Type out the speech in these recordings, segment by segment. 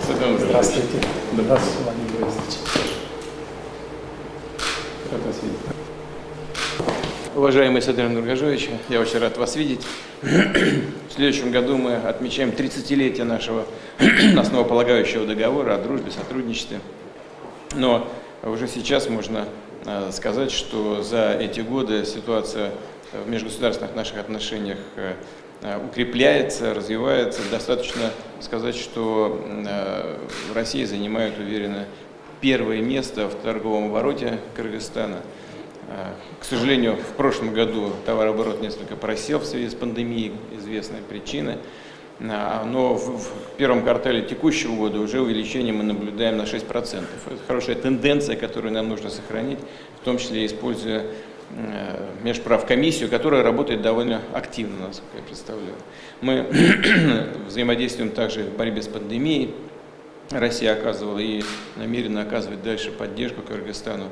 Здравствуйте. Здравствуйте, Владимир Борисович. Рад вас видеть. Уважаемый Садыр Нургажевич, я очень рад вас видеть. В следующем году мы отмечаем 30-летие нашего основополагающего договора о дружбе, сотрудничестве. Но уже сейчас можно сказать, что за эти годы ситуация в межгосударственных наших отношениях укрепляется, развивается. Достаточно сказать, что Россия занимает уверенно первое место в торговом обороте Кыргызстана. К сожалению, в прошлом году товарооборот несколько просел в связи с пандемией, известная причина. Но в первом квартале текущего года уже увеличение мы наблюдаем на 6%. Это хорошая тенденция, которую нам нужно сохранить, в том числе используя Межправкомиссию, которая работает довольно активно, насколько я представляю. Мы взаимодействуем также в борьбе с пандемией. Россия оказывала и намерена оказывать дальше поддержку Кыргызстану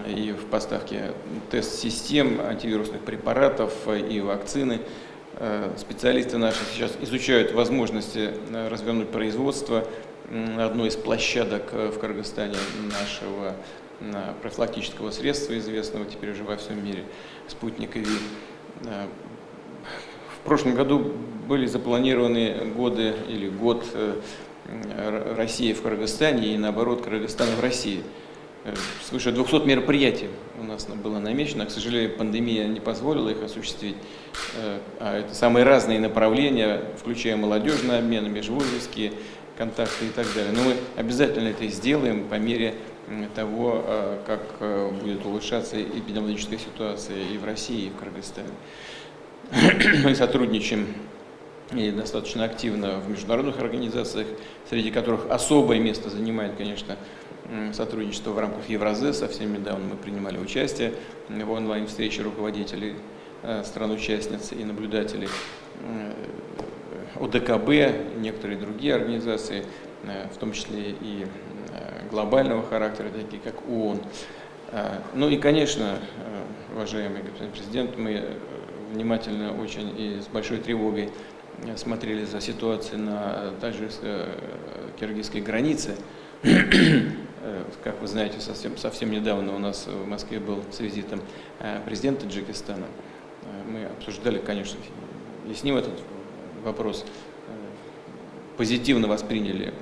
и в поставке тест-систем, антивирусных препаратов и вакцины. Специалисты наши сейчас изучают возможности развернуть производство на одной из площадок в Кыргызстане нашего профилактического средства, известного теперь уже во всем мире, спутника ВИ. В прошлом году были запланированы годы или год России в Кыргызстане и наоборот Кыргызстана в России. Свыше 200 мероприятий у нас было намечено. К сожалению, пандемия не позволила их осуществить. А это самые разные направления, включая молодежный обмен, межвузовские контакты и так далее. Но мы обязательно это сделаем по мере того, как будет улучшаться эпидемиологическая ситуация и в России, и в Кыргызстане. Мы сотрудничаем и достаточно активно в международных организациях, среди которых особое место занимает, конечно, сотрудничество в рамках Евразес. Совсем недавно мы принимали участие в онлайн-встрече руководителей стран-участниц и наблюдателей ОДКБ, некоторые другие организации, в том числе и глобального характера, такие как ООН. Ну и, конечно, уважаемый господин президент, мы внимательно очень и с большой тревогой смотрели за ситуацией на таджикско-киргизской границе. Как вы знаете, совсем недавно у нас в Москве был с визитом президент Таджикистана. Мы обсуждали, конечно, и с ним этот вопрос, позитивно восприняли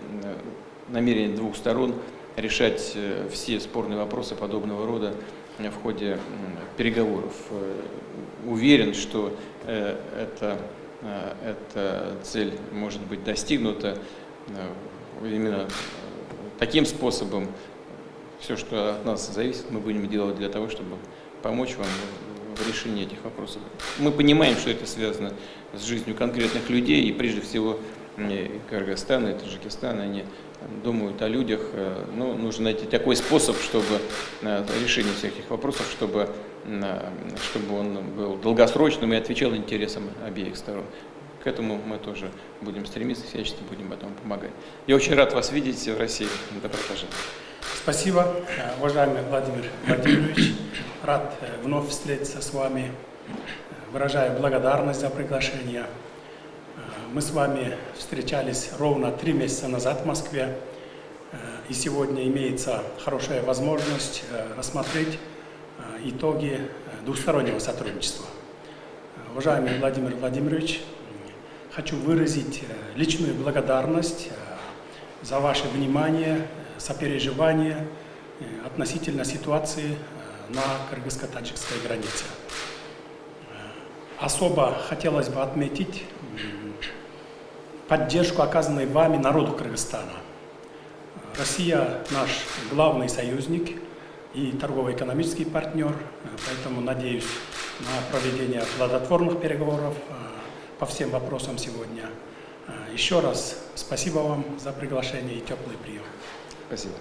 намерение двух сторон решать все спорные вопросы подобного рода в ходе переговоров. Уверен, что эта цель может быть достигнута именно таким способом. Все, что от нас зависит, мы будем делать для того, чтобы помочь вам в решении этих вопросов. Мы понимаем, что это связано с жизнью конкретных людей, и прежде всего и Кыргызстан, и Таджикистан, они думают о людях. Но нужно найти такой способ, чтобы решение всех этих вопросов, чтобы он был долгосрочным и отвечал интересам обеих сторон. К этому мы тоже будем стремиться, всячески будем этому помогать. Я очень рад вас видеть в России. Добро пожаловать. Спасибо, уважаемый Владимир Владимирович. Рад вновь встретиться с вами. Выражаю благодарность за приглашение. Мы с вами встречались ровно 3 месяца назад в Москве. И сегодня имеется хорошая возможность рассмотреть итоги двустороннего сотрудничества. Уважаемый Владимир Владимирович, хочу выразить личную благодарность за ваше внимание, сопереживание относительно ситуации на кыргызско-таджикской границе. Особо хотелось бы отметить поддержку, оказанной вами народу Кыргызстана. Россия наш главный союзник и торгово-экономический партнер, поэтому надеюсь на проведение плодотворных переговоров по всем вопросам сегодня. Еще раз спасибо вам за приглашение и теплый прием. Спасибо.